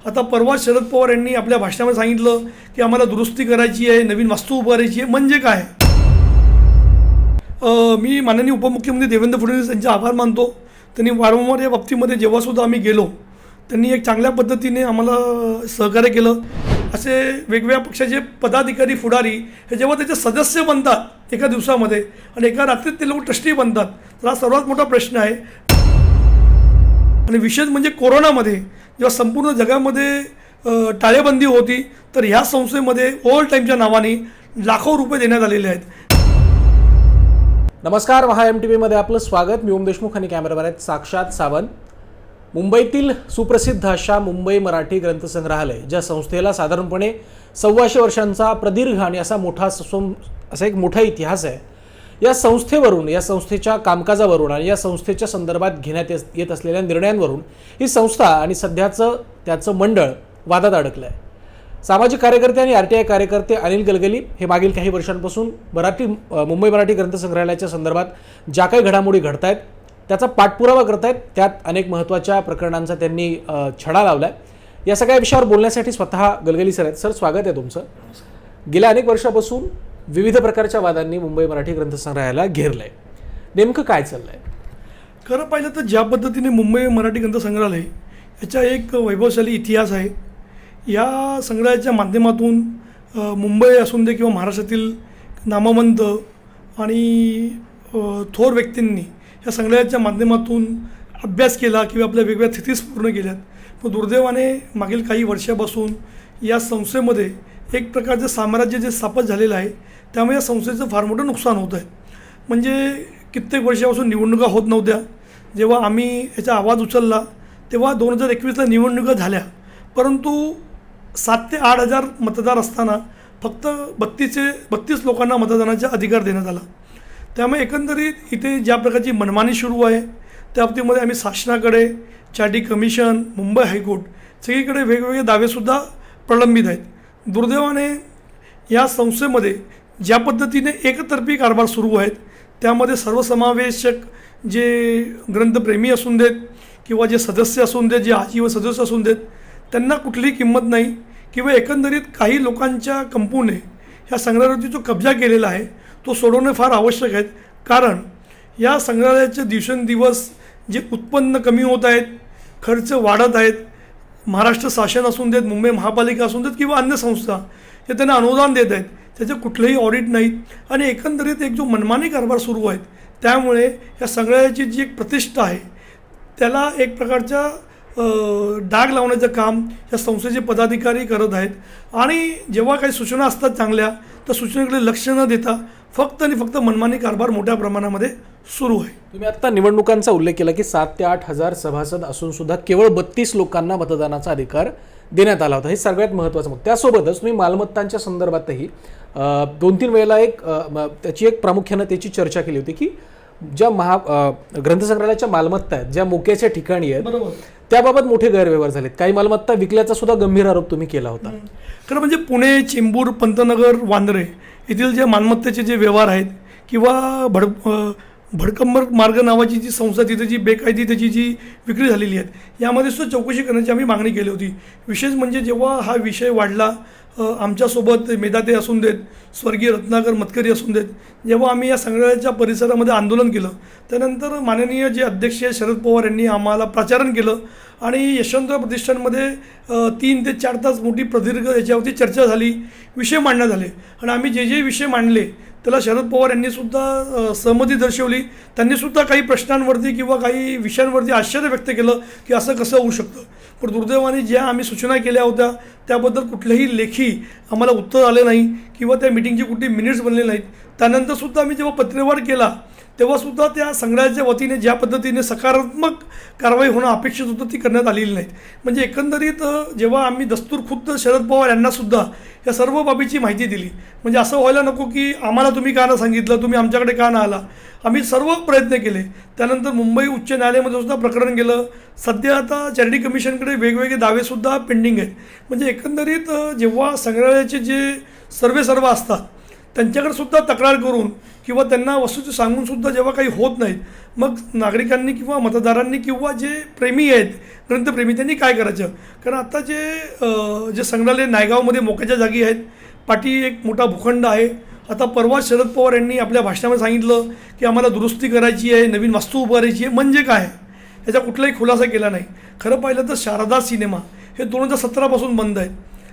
आता परवा शरद पवार यांनी आपल्या भाषणामध्ये सांगितलं की आम्हाला दुरुस्ती करायची आहे, नवीन वास्तू उभारायची आहे. म्हणजे काय? मी माननीय उपमुख्यमंत्री देवेंद्र फडणवीस यांचे आभार मानतो. त्यांनी वारंवार या बाबतीमध्ये जेव्हासुद्धा आम्ही गेलो त्यांनी एक चांगल्या पद्धतीने आम्हाला सहकार्य केलं. असे वेगवेगळ्या पक्षाचे पदाधिकारी पुढारी हे जेव्हा त्याचे सदस्य बनतात एका दिवसामध्ये आणि एका रात्रीत ते लोक ट्रस्टी बनतात, तर हा सर्वात मोठा प्रश्न आहे. आणि विशेष म्हणजे कोरोनामध्ये जेव्हा संपूर्ण जगामध्ये टाळेबंदी होती तर ह्या संस्थेमध्ये ओव्हर टाईमच्या नावाने लाखो रुपये देण्यात आलेले आहेत. नमस्कार, महा MTV मध्ये आपलं स्वागत. मी ओम देशमुख आणि कॅमेरामॅन आहेत साक्षात सावंत. मुंबईतील सुप्रसिद्ध अशा मुंबई मराठी ग्रंथसंग्रहालय ज्या संस्थेला साधारणपणे 125 वर्षांचा प्रदीर्घ आणि असा एक मोठा इतिहास आहे, या संस्थेवरून, या संस्थेच्या कामकाजावरून आणि या संस्थेच्या संदर्भात घेण्यात येत असलेल्या निर्णयांवरून ही संस्था आणि सध्याचं त्याचं मंडळ वादात अडकलं आहे. सामाजिक कार्यकर्ते आणि RTI कार्यकर्ते अनिल गलगली हे मागील काही वर्षांपासून मुंबई मराठी ग्रंथसंग्रहालयाच्या संदर्भात ज्या काही घडामोडी घडत आहेत त्याचा पाठपुरावा करत आहेत. त्यात अनेक महत्त्वाच्या प्रकरणांचा त्यांनी छडा लावला आहे. या सगळ्या विषयावर बोलण्यासाठी स्वतः गलगली सर आहेत. सर, स्वागत आहे तुमचं. गेल्या अनेक वर्षापासून विविध प्रकारच्या वादांनी मुंबई मराठी ग्रंथसंग्रहालयाला घेरलं आहे. नेमकं काय चाललं आहे? खरं पाहिलं तर ज्या पद्धतीने मुंबई मराठी ग्रंथसंग्रहालय याचा एक वैभवशाली इतिहास आहे. या संग्रहालयाच्या माध्यमातून मुंबई असून दे किंवा महाराष्ट्रातील नामवंत आणि थोर व्यक्तींनी या संग्रहालयाच्या माध्यमातून अभ्यास केला किंवा आपल्या वेगवेगळ्या थिसीस पूर्ण केल्यात. पण दुर्दैवाने मागील काही वर्षापासून या संस्थेमध्ये एक प्रकारचं साम्राज्य जे स्थापित झालेलं आहे, त्यामुळे या संस्थेचं फार मोठं नुकसान होतं आहे. म्हणजे कित्येक वर्षापासून निवडणुका होत नव्हत्या. जेव्हा आम्ही याचा आवाज उचलला तेव्हा 2021ला निवडणुका झाल्या, परंतु 7 ते 8 हजार मतदार असताना फक्त 32 लोकांना मतदानाचा अधिकार देण्यात आला. त्यामुळे एकंदरीत इथे ज्या प्रकारची मनमानी सुरू आहे त्या बाबतीमध्ये आम्ही शासनाकडे, चार्टी कमिशन, मुंबई हायकोर्ट सगळीकडे वेगवेगळे दावेसुद्धा प्रलंबित आहेत. दुर्दैवाने या संस्थेमध्ये ज्या पद्धतीने एकतर्फी कारभार सुरू आहेत त्यामध्ये सर्वसमावेशक जे ग्रंथप्रेमी असून देत किंवा जे सदस्य असून देत, जे आजीवन सदस्य असून देत, त्यांना कुठलीही किंमत नाही किंवा एकंदरीत काही लोकांच्या कंपनीने ह्या संग्रहालयावरती जो कब्जा केलेला आहे तो सोडवणे फार आवश्यक आहे. कारण या संग्रहालयाचे दिवसेंदिवस जे उत्पन्न कमी होत आहेत, खर्च वाढत आहेत, महाराष्ट्र शासन असून देत, मुंबई महापालिका असून देत किंवा अन्य संस्था हे त्यांना अनुदान देत आहेत, त्याचे कुठलेही ऑडिट नाहीत आणि एकंदरीत एक जो मनमानी कारभार सुरू आहेत, त्यामुळे या संग्रहालयाची जी एक प्रतिष्ठा आहे त्याला एक प्रकारच्या डाग लावण्याचं काम या संस्थेचे पदाधिकारी करत आहेत. आणि जेव्हा काही सूचना असतात चांगल्या तर सूचनेकडे लक्ष न देता फक्त आणि फक्त मनमानी कारभार मोठ्या प्रमाणामध्ये सुरू आहे. तुम्ही आत्ता निवडणुकांचा उल्लेख केला की 7 ते 8 हजार सभासद असून सुद्धा केवळ 32 लोकांना मतदानाचा अधिकार देण्यात आला होता. हे सगळ्यात महत्त्वाचं मत. त्यासोबतच तुम्ही मालमत्तांच्या संदर्भातही 2-3 वेळेला त्याची एक प्रामुख्यानं त्याची चर्चा केली होती की ज्या ग्रंथसंग्रहालयाच्या मालमत्ता आहेत, ज्या मोक्याच्या ठिकाणी आहेत, त्याबाबत मोठे गैरव्यवहार झालेत. काही मालमत्ता विकल्याचा सुद्धा गंभीर आरोप तुम्ही केला होता. खरं म्हणजे पुणे, चेंबूर, पंतनगर, वांद्रे येथील जे मालमत्तेचे जे व्यवहार आहेत किंवा भडकंबर मार्ग नावाची जी संस्था तिथे जी बेकायदी त्याची जी विक्री झालेली आहे, यामध्ये सुद्धा चौकशी करण्याची आम्ही मागणी केली होती. विशेष म्हणजे जेव्हा हा विषय वाढला, आमच्यासोबत मेधाते असून देत, स्वर्गीय रत्नाकर मतकरी असून देत, जेव्हा आम्ही या संग्रहालयाच्या परिसरामध्ये आंदोलन केलं त्यानंतर माननीय जे अध्यक्ष शरद पवार यांनी आम्हाला प्राचारण केलं आणि यशवंतराव प्रतिष्ठानमध्ये 3 ते 4 तास मोठी प्रदीर्घ याच्यावरती चर्चा झाली, विषय मांडण्यात आले आणि आम्ही जे विषय मांडले त्याला शरद पवार यांनीसुद्धा सहमती दर्शवली. त्यांनीसुद्धा काही प्रश्नांवरती किंवा काही विषयांवरती आश्चर्य व्यक्त केलं की असं कसं होऊ शकतं. पण दुर्दैवाने ज्या आम्ही सूचना केल्या होत्या त्याबद्दल कुठल्याही लेखी आम्हाला उत्तर आले नाही किंवा त्या मिटिंगची कुठली मिनिट्स बनले नाहीत. त्यानंतरसुद्धा आम्ही जेव्हा पत्रव्यवहार केला तेव्हासुद्धा त्या संग्रहाच्या वतीने ज्या पद्धतीने सकारात्मक कारवाई होणं अपेक्षित होतं ती करण्यात आलेली नाहीत. म्हणजे एकंदरीत जेव्हा आम्ही दस्तूर खुद्द शरद पवार यांनासुद्धा या सर्व बाबीची माहिती दिली, म्हणजे असं व्हायला नको की आम्हाला तुम्ही का ना सांगितलं, तुम्ही आमच्याकडे का ना आला. आम्ही सर्व प्रयत्न केले. त्यानंतर मुंबई उच्च न्यायालयामध्ये सुद्धा प्रकरण गेलं. सध्या आता चॅरिटी कमिशनकडे वेगवेगळे दावेसुद्धा पेंडिंग आहेत. म्हणजे एकंदरीत जेव्हा संग्रहालयाचे जे सर्व असतात त्यांच्याकडे सुद्धा तक्रार करून किंवा त्यांना वस्तूचे सांगूनसुद्धा जेव्हा काही होत नाहीत, मग नागरिकांनी किंवा मतदारांनी किंवा जे प्रेमी आहेत ग्रंथप्रेमी त्यांनी काय करायचं? कारण आता जे संग्रहालय नायगावमध्ये मोक्याच्या जागी आहेत, पाठी एक मोठा भूखंड आहे. आता परवा शरद पवार यांनी आपल्या भाषणामध्ये सांगितलं की आम्हाला दुरुस्ती करायची आहे, नवीन वास्तू उभारायची आहे. म्हणजे काय? याचा कुठलाही खुलासा केला नाही. खरं पाहिलं तर शारदा सिनेमा हे 2017पासून बंद आहेत.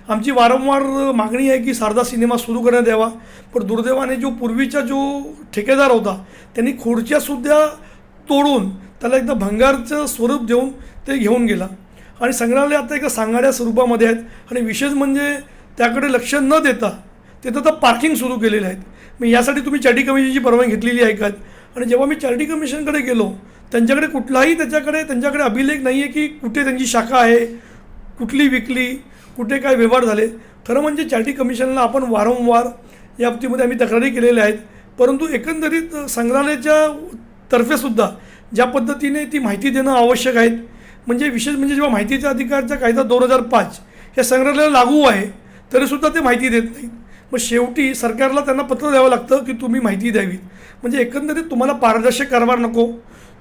आमची वारंवार मागणी आहे की शारदा सिनेमा सुरू करण्यात यावा, पण दुर्दैवाने पूर्वीचा जो ठेकेदार होता त्यांनी खुर्च्यासुद्धा तोडून त्याला एकदा भंगारचं स्वरूप देऊन ते घेऊन गेला. आणि संग्रहालय आता एका सांगाड्या स्वरूपामध्ये आहेत. आणि विशेष म्हणजे त्याकडे लक्ष न देता तिथं आता पार्किंग सुरू केलेले आहेत. मी यासाठी तुम्ही चॅरिटी कमिशनची परवानगी घेतलेली आहे का? आणि जेव्हा मी चॅरिटी कमिशनकडे गेलो, त्यांच्याकडे कुठलाही त्यांच्याकडे अभिलेख नाही आहे की कुठे त्यांची शाखा आहे, कुठली विकली, कुठे काय व्यवहार झाले. खरं म्हणजे चॅरिटी कमिशनला आपण वारंवार या बाबतीमध्ये आम्ही तक्रारी केलेल्या आहेत. परंतु एकंदरीत संग्रहालयाच्या तर्फेसुद्धा ज्या पद्धतीने ती माहिती देणं आवश्यक आहे, म्हणजे विशेष म्हणजे जेव्हा माहितीचा अधिकारचा कायदा 2005 या संग्रहालयाला लागू आहे तरीसुद्धा ते माहिती देत नाहीत. मग शेवटी सरकारला त्यांना पत्र द्यावं लागतं की तुम्ही माहिती द्यावी. म्हणजे एकंदरीत तुम्हाला पारदर्शक कारभार नको.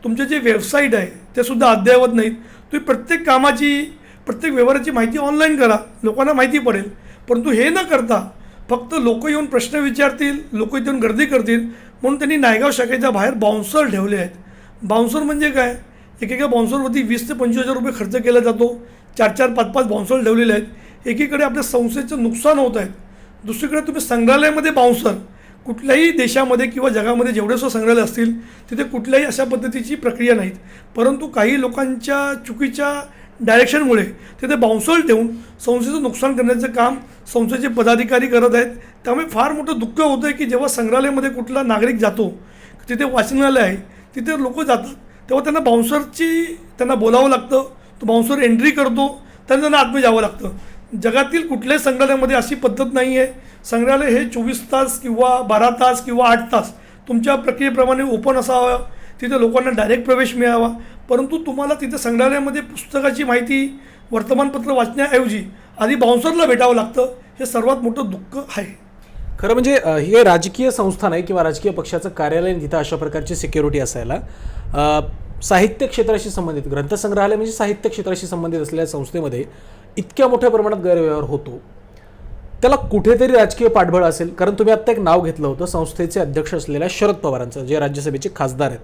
तुमचे जे वेबसाईट आहे ते सुद्धा अद्ययावत नाहीत. तुम्ही प्रत्येक कामाची प्रत्येक व्यवहाराची माहिती ऑनलाईन करा, लोकांना माहिती पडेल. परंतु हे न करता फक्त लोक येऊन प्रश्न विचारतील, लोक येऊन गर्दी करतील म्हणून त्यांनी नायगाव शाखेच्या बाहेर बाउन्सर ठेवले आहेत. बाउन्सर म्हणजे काय? एकेका बाउन्सरवरती 20 ते 25,000 रुपये खर्च केला जातो. 4-4, 5-5 बाउन्सर ठेवलेले आहेत. एकीकडे आपल्या संस्थेचं नुकसान होत आहे, दुसरीकडे तुम्ही संग्रहालयामध्ये बाउन्सर. कुठल्याही देशामध्ये किंवा जगामध्ये जेवढे संग्रहालय असतील तिथे कुठल्याही अशा पद्धतीची प्रक्रिया नाहीत. परंतु काही लोकांच्या चुकीच्या डायरेक्शनमुळे तिथे बाउन्सर ठेवून संस्थेचं नुकसान करण्याचं काम संस्थेचे पदाधिकारी करत आहेत. त्यामुळे फार मोठं दुःख होतं आहे की जेव्हा संग्रहालयामध्ये कुठला नागरिक जातो, तिथे वाचनालय आहे, तिथे लोक जातात, तेव्हा त्यांना बाउन्सरची त्यांना बोलावं लागतं. तो बाउन्सर एंट्री करतो, त्यांना आतमध्ये जावं लागतं. जगातील कुठल्याही संग्रहालयामध्ये अशी पद्धत नाही आहे. संग्रहालय हे 24 तास किंवा 12 तास किंवा 8 तास तुमच्या प्रक्रियेप्रमाणे ओपन असावं, तिथे लोकांना डायरेक्ट प्रवेश मिळावा. परंतु तुम्हाला तिथे संग्रहालयामध्ये पुस्तकाची माहिती, वर्तमानपत्र वाचण्याऐवजी आधी बाउन्सरला भेटावं लागतं. हे सर्वात मोठं दुःख आहे. खरं म्हणजे हे राजकीय संस्था नाही किंवा राजकीय पक्षाचं कार्यालय, तिथं अशा प्रकारची सिक्युरिटी असायला साहित्य क्षेत्राशी संबंधित ग्रंथसंग्रहालय म्हणजे साहित्य क्षेत्राशी संबंधित असलेल्या संस्थेमध्ये इतक्या मोठ्या प्रमाणात गैरव्यवहार होतो, त्याला कुठेतरी राजकीय पाठबळ असेल. कारण तुम्ही आत्ता एक नाव घेतलं होतं संस्थेचे अध्यक्ष असलेल्या शरद पवारांचं, जे राज्यसभेचे खासदार आहेत.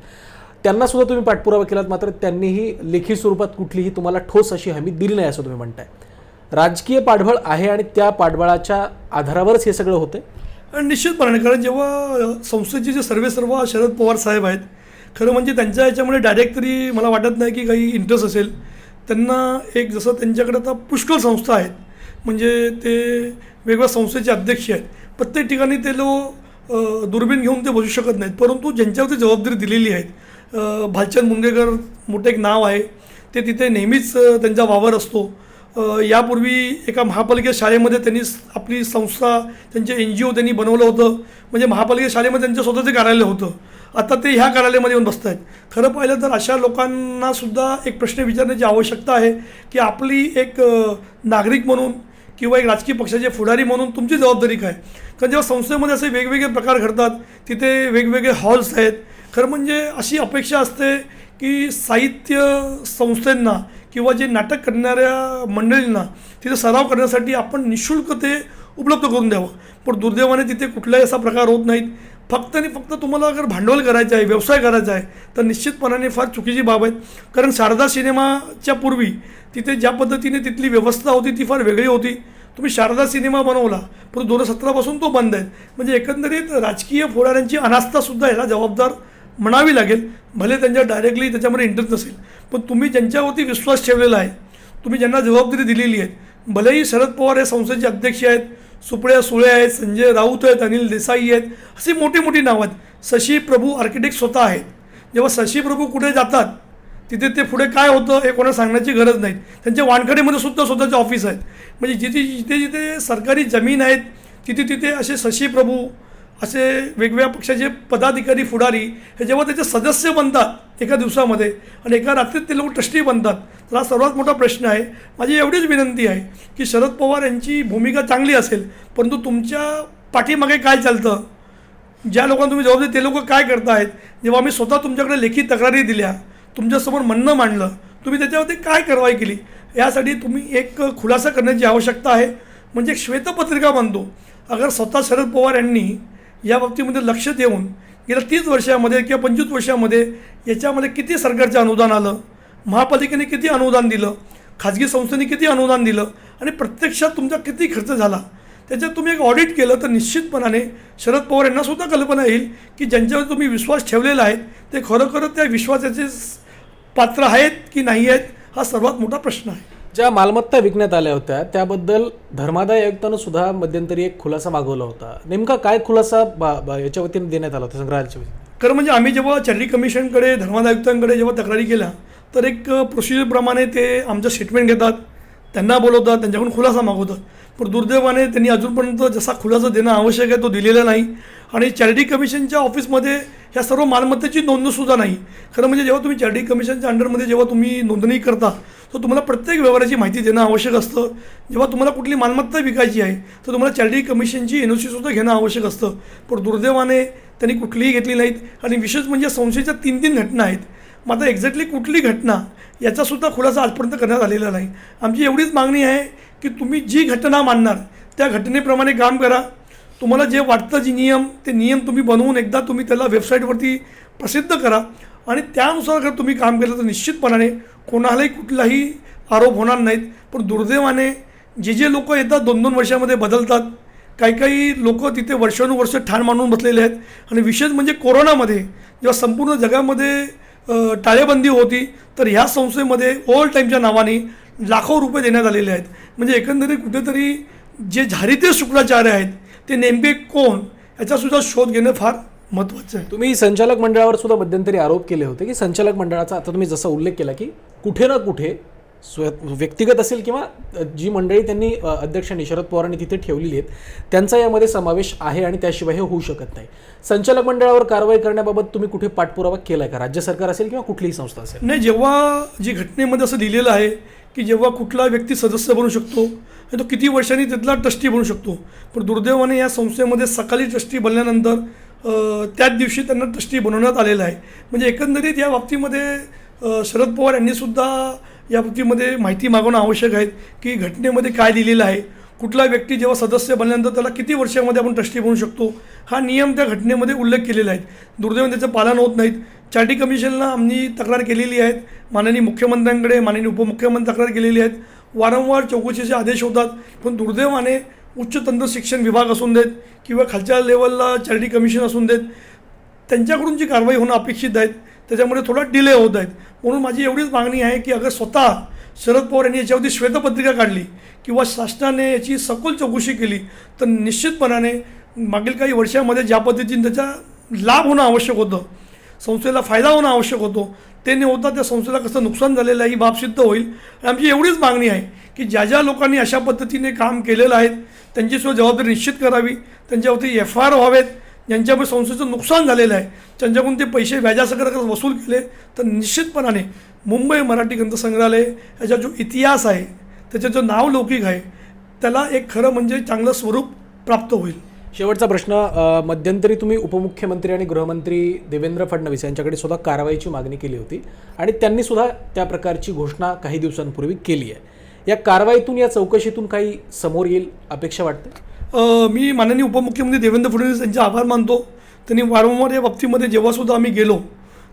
त्यांना सुद्धा तुम्ही पाठपुरावा केलात, मात्र त्यांनीही लेखी स्वरूपात कुठलीही तुम्हाला ठोस अशी हमी दिली नाही असं तुम्ही म्हणताय. राजकीय पाठबळ आहे आणि त्या पाठबळाच्या आधारावरच हे सगळं होतं. आणि निश्चितपणे कारण जेव्हा संस्थेचे जे सर्वेसर्वा शरद पवार साहेब आहेत, खरं म्हणजे त्यांच्या याच्यामध्ये डायरेक्ट तरी मला वाटत नाही की काही इंटरेस्ट असेल. त्यांना एक जसं त्यांच्याकडे आता पुष्कळ संस्था आहेत, म्हणजे ते वेगवेगळ्या संस्थेचे अध्यक्ष आहेत. प्रत्येक ठिकाणी ते लोक दुर्बीण घेऊन ते बसू शकत नाहीत. परंतु ज्यांच्यावरती जबाबदारी दिलेली आहे, भालचंद मुनगेकर मोठं एक नाव आहे, ते तिथे नेहमीच त्यांचा वावर असतो. यापूर्वी एका महापालिका शाळेमध्ये त्यांनी आपली संस्था, त्यांचे NGO त्यांनी बनवलं होतं. म्हणजे महापालिका शाळेमध्ये त्यांचं स्वतःचं कार्यालय होतं. आता ते ह्या कार्यालयामध्ये येऊन बसत आहेत. खरं पाहिलं तर अशा लोकांनासुद्धा एक प्रश्न विचारण्याची आवश्यकता आहे की आपली एक नागरिक म्हणून किंवा एक राजकीय पक्षाचे पुढारी म्हणून तुमची जबाबदारी काय? कारण जेव्हा संस्थेमध्ये असे वेगवेगळे प्रकार घडतात, तिथे वेगवेगळे हॉल्स आहेत. खरं म्हणजे अशी अपेक्षा असते की साहित्य संस्थांना किंवा जे नाटक करणाऱ्या मंडळींना तिथे सराव करण्यासाठी आपण निःशुल्क ते उपलब्ध करून द्यावं. पण दुर्दैवाने तिथे कुठलाही असा प्रकार होत नाहीत. फक्त आणि फक्त तुम्हाला अगर भांडवल करायचं आहे, व्यवसाय करायचा आहे, तर निश्चितपणाने फार चुकीची बाब आहे. कारण शारदा सिनेमाच्या पूर्वी तिथे ज्या पद्धतीने तिथली व्यवस्था होती ती फार वेगळी होती. तुम्ही शारदा सिनेमा बनवला, पण 2017पासून तो बंद आहे. म्हणजे एकंदरीत राजकीय पुढाऱ्यांची अनास्थासुद्धा याला जबाबदार म्हणावी लागेल. भले त्यांच्या डायरेक्टली त्याच्यामध्ये इंटरेस्ट नसेल, पण तुम्ही ज्यांच्यावरती विश्वास ठेवलेला आहे, तुम्ही ज्यांना जबाबदारी दिलेली आहे, भलेही शरद पवार हे संस्थेचे अध्यक्ष आहेत, सुप्रिया सुळे आहेत, संजय राऊत आहेत, अनिल देसाई आहेत, अशी मोठी मोठी नावं आहेत. शशी प्रभू आर्किटेक्ट स्वतः आहेत. जेव्हा शशी प्रभू कुठे जातात तिथे ते पुढे काय होतं हे कोणाला सांगण्याची गरज नाही. त्यांच्या वानखडेमध्ये सुद्धा स्वतःचे ऑफिस आहेत. म्हणजे जिथे जिथे सरकारी जमीन आहेत तिथे तिथे असे शशी प्रभू, असे वेगवेगळ्या पक्षाचे पदाधिकारी पुढारी हे जेव्हा त्याचे सदस्य बनतात एका दिवसामध्ये आणि एका रात्रीत ते लोक ट्रस्टी बनतात, तर हा सर्वात मोठा प्रश्न आहे. माझी एवढीच विनंती आहे की शरद पवार यांची भूमिका चांगली असेल, परंतु तुमच्या पाठीमागे काय चालतं ज्या लोकांना तुम्ही जबाब दिली ते लोक काय करतायत, जेव्हा आम्ही स्वतः तुमच्याकडे लेखी तक्रारी दिल्या, तुमच्यासमोर म्हणणं मांडलं, तुम्ही त्याच्यावरती काय कारवाई केली, यासाठी तुम्ही एक खुलासा करण्याची आवश्यकता आहे. म्हणजे एक श्वेतपत्रिका बनतो. अगर स्वतः शरद पवार यांनी या बाबतीमध्ये लक्ष देऊन गेल्या 30 वर्षामध्ये किंवा 25 वर्षामध्ये याच्यामध्ये किती सरकारचं अनुदान आलं, महापालिकेने किती अनुदान दिलं, खाजगी संस्थेने किती अनुदान दिलं आणि प्रत्यक्षात तुमचा किती खर्च झाला, त्याच्यात तुम्ही एक ऑडिट केलं तर निश्चितपणाने शरद पवार यांनासुद्धा कल्पना येईल की ज्यांच्यावर तुम्ही विश्वास ठेवलेला आहे ते खरोखर त्या विश्वासाचे पात्र आहेत की नाही आहेत, हा सर्वात मोठा प्रश्न आहे. ज्या मालमत्ता विकण्यात आल्या होत्या त्याबद्दल धर्मादाय आयुक्तानं सुद्धा मध्यंतरी एक खुलासा मागवला होता. नेमका काय खुलासा याच्या वतीने देण्यात आला होता संग्रहालयाच्या वतीने? खरं म्हणजे आम्ही जेव्हा चॅरिटी कमिशनकडे, धर्मादाय आयुक्तांकडे जेव्हा तक्रारी केल्या तर एक प्रोसिजरप्रमाणे ते आमचं स्टेटमेंट घेतात, त्यांना बोलवतात, त्यांच्याकडून खुलासा मागवतात. पण दुर्दैवाने त्यांनी अजूनपर्यंत जसा खुलासा देणं आवश्यक आहे तो दिलेला नाही. आणि चॅरिटी कमिशनच्या ऑफिसमध्ये ह्या सर्व मालमत्तेची नोंदसुद्धा नाही. खरं म्हणजे जेव्हा तुम्ही चॅरिटी कमिशनच्या अंडरमध्ये जेव्हा तुम्ही नोंदणी करता तर तुम्हाला प्रत्येक व्यवहाराची माहिती देणं आवश्यक असतं. जेव्हा तुम्हाला कुठली मालमत्ता विकायची आहे तर तुम्हाला चॅरिटी कमिशनची NOC सुद्धा घेणं आवश्यक असतं. पण दुर्दैवाने त्यांनी कुठलीही घेतली नाहीत. आणि विशेष म्हणजे संशयाच्या 3 घटना आहेत. मग आता एक्झॅक्टली कुठली घटना याचासुद्धा खुलासा आजपर्यंत करण्यात आलेला नाही. आमची एवढीच मागणी आहे की तुम्ही जी घटना मांडणार त्या घटनेप्रमाणे काम करा. तुम्हाला जे वाटतं जी नियम ते नियम तुम्ही बनवून एकदा तुम्ही त्याला वेबसाईटवरती प्रसिद्ध करा आणि त्यानुसार जर तुम्ही काम केलं तर निश्चितपणाने कोणालाही कुठलाही आरोप होणार नाहीत. पण दुर्दैवाने जे लोक येतात 2-2 वर्षामध्ये बदलतात, काही लोक तिथे वर्षानुवर्ष ठाण मांडून बसलेले आहेत. आणि विशेष म्हणजे कोरोनामध्ये जेव्हा संपूर्ण जगामध्ये टाळेबंदी होती तर ह्या संस्थेमध्ये ओव्हर टाईमच्या नावाने लाखो रुपये देण्यात आलेले आहेत. म्हणजे एकंदरीत कुठेतरी जे झारीते शुक्राचार्य आहेत ते नेमके कोण याचासुद्धा शोध घेणं फार महत्त्वाचं आहे. तुम्ही संचालक मंडळावर सुद्धा मध्यंतरी आरोप केले होते की संचालक मंडळाचा, आता तुम्ही जसा उल्लेख केला की कुठे ना कुठे व्यक्तिगत असेल किंवा जी मंडळी त्यांनी अध्यक्षांनी शरद पवारांनी तिथे ठेवलेली आहेत त्यांचा यामध्ये समावेश आहे आणि त्याशिवाय हे होऊ शकत नाही. संचालक मंडळावर कारवाई करण्याबाबत तुम्ही कुठे पाठपुरावा केला आहे का? राज्य सरकार असेल किंवा कुठलीही संस्था असेल? नाही, जेव्हा जी घटनेमध्ये असं लिहिलेलं आहे की जेव्हा कुठला व्यक्ती सदस्य बनू शकतो आणि तो किती वर्षांनी तिथला ट्रस्टी बनू शकतो. पण दुर्दैवाने या संस्थेमध्ये सकाळी ट्रस्टी बनल्यानंतर त्याच दिवशी त्यांना ट्रस्टी बनवण्यात आलेलं आहे. म्हणजे एकंदरीत या बाबतीमध्ये शरद पवार यांनीसुद्धा या बाबतीमध्ये माहिती मागवणं आवश्यक आहे की घटनेमध्ये काय लिहिलेलं आहे, कुठला व्यक्ती जेव्हा सदस्य बनल्यानंतर त्याला किती वर्षामध्ये आपण ट्रस्टी बनू शकतो, हा नियम त्या घटनेमध्ये उल्लेख केलेला आहे. दुर्दैवाने त्याचं पालन होत नाहीत. चॅरिटी कमिशनला आम्ही तक्रार केलेली आहेत, माननीय मुख्यमंत्र्यांकडे, माननीय उपमुख्यमंत्री तक्रार केलेली आहेत. वारंवार चौकशीचे आदेश होतात. पण दुर्दैवाने उच्च तंत्र शिक्षण विभाग असून देत किंवा खालच्या लेवलला चॅरिटी कमिशन असून देत, त्यांच्याकडून जी कारवाई होणं अपेक्षित आहेत त्याच्यामुळे थोडा डिले होत आहेत. म्हणून माझी एवढीच मागणी आहे की अगर स्वतः शरद पवार यांनी याच्यावरती श्वेतपत्रिका काढली किंवा शासनाने याची सखोल चौकशी केली तर निश्चितपणाने मागील काही वर्षामध्ये ज्या पद्धतीने त्याचा लाभ होणं आवश्यक होतं, संस्थेला फायदा होणं आवश्यक होतो, ते न होता त्या संस्थेला कसं नुकसान झालेलं आहे ही बाब सिद्ध होईल. आणि आमची एवढीच मागणी आहे की ज्या लोकांनी अशा पद्धतीने काम केलेलं आहे त्यांचीसुद्धा जबाबदारी निश्चित करावी, त्यांच्यावरती FIR व्हावेत. ज्यांच्यामुळे संस्थेचं नुकसान झालेलं आहे त्यांच्याकडून ते पैसे व्याजासकट वसूल केले तर निश्चितपणाने मुंबई मराठी ग्रंथसंग्रहालय याचा जो इतिहास आहे, त्याचं जो नाव लौकिक आहे, त्याला एक खरं म्हणजे चांगलं स्वरूप प्राप्त होईल. शेवटचा प्रश्न, मध्यंतरी तुम्ही उपमुख्यमंत्री आणि गृहमंत्री देवेंद्र फडणवीस यांच्याकडे सुद्धा कारवाईची मागणी केली होती आणि त्यांनी सुद्धा त्या प्रकारची घोषणा काही दिवसांपूर्वी केली आहे. या कारवाईतून, या चौकशीतून काही समोर येईल अपेक्षा वाटते? मी माननीय उपमुख्यमंत्री देवेंद्र फडणवीस यांचे आभार मानतो. त्यांनी वारंवार या बाबतीमध्ये जेव्हासुद्धा आम्ही गेलो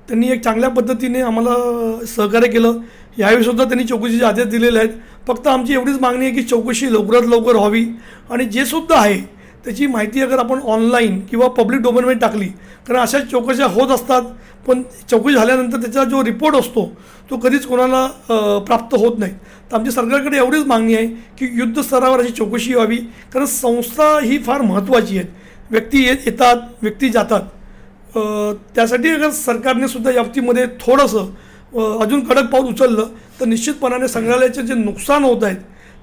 त्यांनी एक चांगल्या पद्धतीने आम्हाला सहकार्य केलं. यावेळीसुद्धा त्यांनी चौकशीचे आदेश दिलेले आहेत. फक्त आमची एवढीच मागणी आहे की चौकशी लवकरात लवकर व्हावी आणि जे सुद्धा आहे त्याची माहिती अगर आपण ऑनलाईन किंवा पब्लिक डोमेनमध्ये टाकली, कारण अशा चौकशा होत असतात पण चौकशी झाल्यानंतर त्याचा जो रिपोर्ट असतो तो कधीच कोणाला प्राप्त होत नाही. तर आमच्या सरकारकडे एवढीच मागणी आहे की युद्ध स्तरावर अशी चौकशी व्हावी, कारण संस्था ही फार महत्त्वाची आहेत. व्यक्ती येतात, व्यक्ती जातात. त्यासाठी अगर सरकारने सुद्धा या बाबतीमध्ये थोडंसं अजून कडक पाऊल उचललं तर निश्चितपणाने संग्रहालयाचे जे नुकसान होत आहेत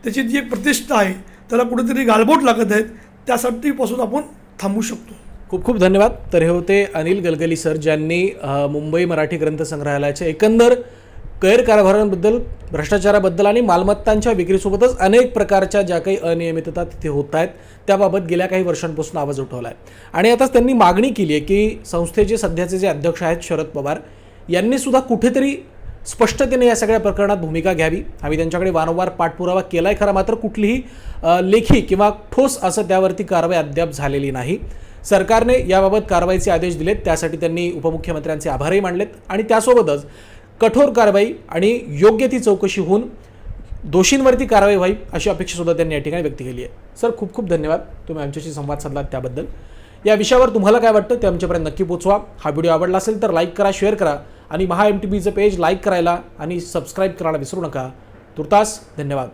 त्याची जी एक प्रतिष्ठा आहे त्याला कुठेतरी गालबोट लागत आहेत, त्यासाठीपासून आपण थांबू शकतो. खूप खूप धन्यवाद. तर हे होते अनिल गलगली सर, ज्यांनी मुंबई मराठी ग्रंथसंग्रहालयाच्या एकंदर गैरकारभारांबद्दल, भ्रष्टाचाराबद्दल आणि मालमत्तांच्या विक्रीसोबतच अनेक प्रकारच्या ज्या काही अनियमितता तिथे होत आहेत त्याबाबत गेल्या काही वर्षांपासून आवाज उठवला आहे. आणि आताच त्यांनी मागणी केली आहे की संस्थेचे सध्याचे जे अध्यक्ष आहेत शरद पवार यांनी सुद्धा कुठेतरी स्पष्टतेने या सगळ्या प्रकरणात भूमिका घ्यावी. आम्ही त्यांच्याकडे वारंवार पाठपुरावा केला आहे खरा, मात्र कुठलीही लेखी किंवा ठोस असं त्यावरती कारवाई अद्याप झालेली नाही. सरकारने याबाबत कारवाईचे आदेश दिलेत, त्यासाठी त्यांनी उपमुख्यमंत्र्यांचे आभारही मानलेत आणि त्यासोबतच कठोर कारवाई आणि योग्य ती चौकशी होऊन दोषींवरती कारवाई व्हावी अशी अपेक्षासुद्धा त्यांनी या ठिकाणी व्यक्त केली आहे. सर, खूप खूप धन्यवाद तुम्ही आमच्याशी संवाद साधलात त्याबद्दल. या विषयावर तुम्हाला काय वाटतं ते आमच्यापर्यंत नक्की पोचवा. हा व्हिडिओ आवडला असेल तर लाईक करा, शेअर करा आणि महा MTBचं पेज लाईक करायला आणि सबस्क्राईब करायला विसरू नका. तुर्तास धन्यवाद.